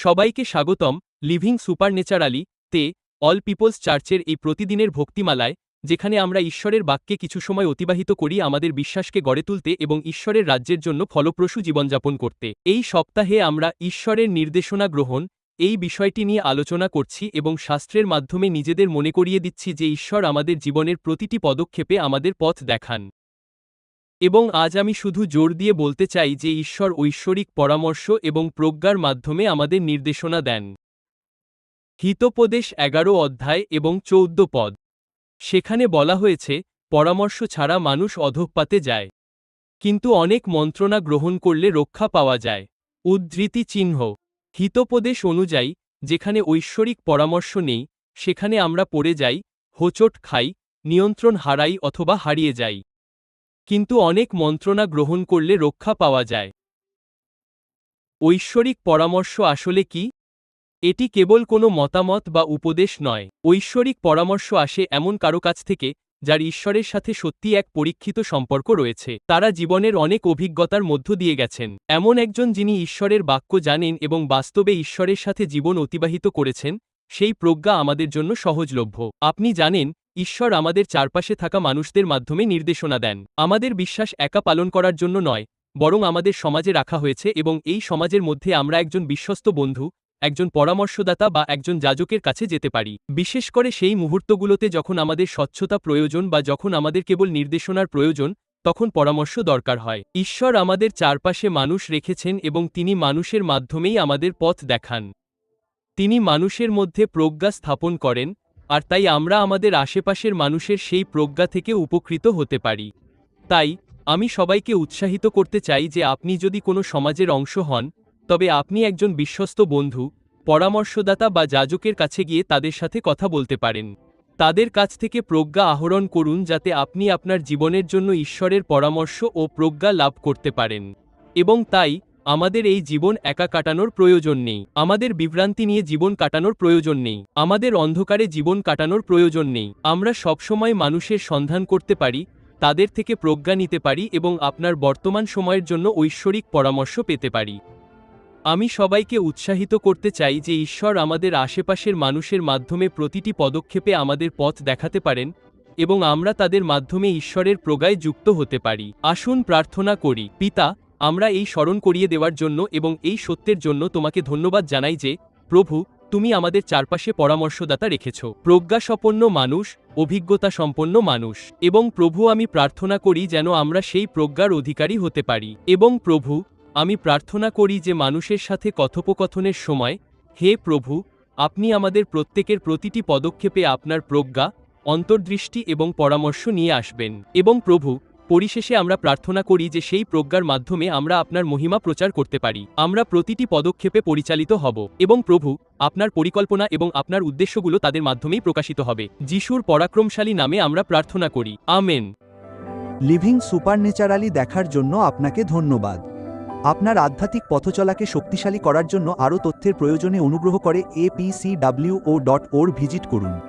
সবাইকে স্বাগতম লিভিং সুপারন্যাচারালি তে অল পিপলস চার্চের এই প্রতিদিনের ভক্তিমালায়, যেখানে আমরা ঈশ্বরের বাক্যে কিছু সময় অতিবাহিত করি আমাদের বিশ্বাসকে গড়ে তুলতে এবং ঈশ্বরের রাজ্যের জন্য ফলপ্রসূ জীবনযাপন করতে। এই সপ্তাহে আমরা ঈশ্বরের নির্দেশনা গ্রহণ এই বিষয়টি নিয়ে আলোচনা করছি এবং শাস্ত্রের মাধ্যমে নিজেদের মনে করিয়ে দিচ্ছি যে ঈশ্বর আমাদের জীবনের প্রতিটি পদক্ষেপে আমাদের পথ দেখান। এবং আজ আমি শুধু জোর দিয়ে বলতে চাই যে ঈশ্বর ঐশ্বরিক পরামর্শ এবং প্রজ্ঞার মাধ্যমে আমাদের নির্দেশনা দেন। হিতোপদেশ 11 অধ্যায় এবং 14 পদ। সেখানে বলা হয়েছে, পরামর্শ ছাড়া মানুষ অধঃপাতে যায়, কিন্তু অনেক মন্ত্রণা গ্রহণ করলে রক্ষা পাওয়া যায়। উদ্ধৃতি চিহ্ন। হিতোপদেশ অনুযায়ী, যেখানে ঐশ্বরিক পরামর্শ নেই, সেখানে আমরা পড়ে যাই, হোঁচট খাই, নিয়ন্ত্রণ হারাই অথবা হারিয়ে যাই। কিন্তু অনেক মন্ত্রণা গ্রহণ করলে রক্ষা পাওয়া যায়। ঐশ্বরিক পরামর্শ আসলে কি? এটি কেবল কোনো মতামত বা উপদেশ নয়। ঐশ্বরিক পরামর্শ আসে এমন কারো কাছ থেকে, যার ঈশ্বরের সাথে সত্যি এক পরীক্ষিত সম্পর্ক রয়েছে। তারা জীবনের অনেক অভিজ্ঞতার মধ্য দিয়ে গেছেন। এমন একজন যিনি ঈশ্বরের বাক্য জানেন এবং বাস্তবে ঈশ্বরের সাথে জীবন অতিবাহিত করেছেন। সেই প্রজ্ঞা আমাদের জন্য সহজলভ্য। আপনি জানেন, ঈশ্বর আমাদের চারপাশে থাকা মানুষদের মাধ্যমে নির্দেশনা দেন। আমাদের বিশ্বাস একা পালন করার জন্য নয়, বরং আমাদের সমাজে রাখা হয়েছে এবং এই সমাজের মধ্যে আমরা একজন বিশ্বস্ত বন্ধু, একজন পরামর্শদাতা বা একজন যাজকের কাছে যেতে পারি। বিশেষ করে সেই মুহূর্তগুলোতে যখন আমাদের স্বচ্ছতা প্রয়োজন বা যখন আমাদের কেবল নির্দেশনার প্রয়োজন, তখন পরামর্শ দরকার হয়। ঈশ্বর আমাদের চারপাশে মানুষ রেখেছেন এবং তিনি মানুষের মাধ্যমেই আমাদের পথ দেখান। তিনি মানুষের মধ্যে প্রজ্ঞা স্থাপন করেন, আর তাই আমরা আমাদের আশেপাশের মানুষের সেই প্রজ্ঞা থেকে উপকৃত হতে পারি। তাই আমি সবাইকে উৎসাহিত করতে চাই যে আপনি যদি কোনো সমাজের অংশ হন, তবে আপনি একজন বিশ্বস্ত বন্ধু, পরামর্শদাতা বা যাজকের কাছে গিয়ে তাদের সাথে কথা বলতে পারেন। তাদের কাছ থেকে প্রজ্ঞা আহরণ করুন যাতে আপনি আপনার জীবনের জন্য ঈশ্বরের পরামর্শ ও প্রজ্ঞা লাভ করতে পারেন। এবং তাই আমাদের এই জীবন একা কাটানোর প্রয়োজন নেই। আমাদের বিভ্রান্তি নিয়ে জীবন কাটানোর প্রয়োজন নেই। আমাদের অন্ধকারে জীবন কাটানোর প্রয়োজন নেই। আমরা সবসময় মানুষের সন্ধান করতে পারি, তাদের থেকে প্রজ্ঞা নিতে পারি এবং আপনার বর্তমান সময়ের জন্য ঐশ্বরিক পরামর্শ পেতে পারি। আমি সবাইকে উৎসাহিত করতে চাই যে ঈশ্বর আমাদের আশেপাশের মানুষের মাধ্যমে প্রতিটি পদক্ষেপে আমাদের পথ দেখাতে পারেন এবং আমরা তাদের মাধ্যমে ঈশ্বরের প্রজ্ঞায় যুক্ত হতে পারি। আসুন প্রার্থনা করি। পিতা, আমরা এই স্মরণ করিয়ে দেওয়ার জন্য এবং এই সত্যের জন্য তোমাকে ধন্যবাদ জানাই যে, প্রভু, তুমি আমাদের চারপাশে পরামর্শদাতা রেখেছ, প্রজ্ঞাসম্পন্ন মানুষ, অভিজ্ঞতা সম্পন্ন মানুষ। এবং প্রভু, আমি প্রার্থনা করি যেন আমরা সেই প্রজ্ঞার অধিকারী হতে পারি। এবং প্রভু, আমি প্রার্থনা করি যে মানুষের সাথে কথোপকথনের সময়, হে প্রভু, আপনি আমাদের প্রত্যেকের প্রতিটি পদক্ষেপে আপনার প্রজ্ঞা, অন্তর্দৃষ্টি এবং পরামর্শ নিয়ে আসবেন। এবং প্রভু, পরিশেষে আমরা প্রার্থনা করি যে সেই প্রজ্ঞার মাধ্যমে আমরা আপনার মহিমা প্রচার করতে পারি। আমরা প্রতিটি পদক্ষেপে পরিচালিত হব এবং প্রভু, আপনার পরিকল্পনা এবং আপনার উদ্দেশ্যগুলো তাদের মাধ্যমেই প্রকাশিত হবে। যিশুর পরাক্রমশালী নামে আমরা প্রার্থনা করি। আমেন। লিভিং সুপারন্যাচারালি দেখার জন্য আপনাকে ধন্যবাদ। আপনার আধ্যাত্মিক পথচলাকে শক্তিশালী করার জন্য আরও তথ্যের প্রয়োজনে অনুগ্রহ করে apcwo.org ভিজিট করুন।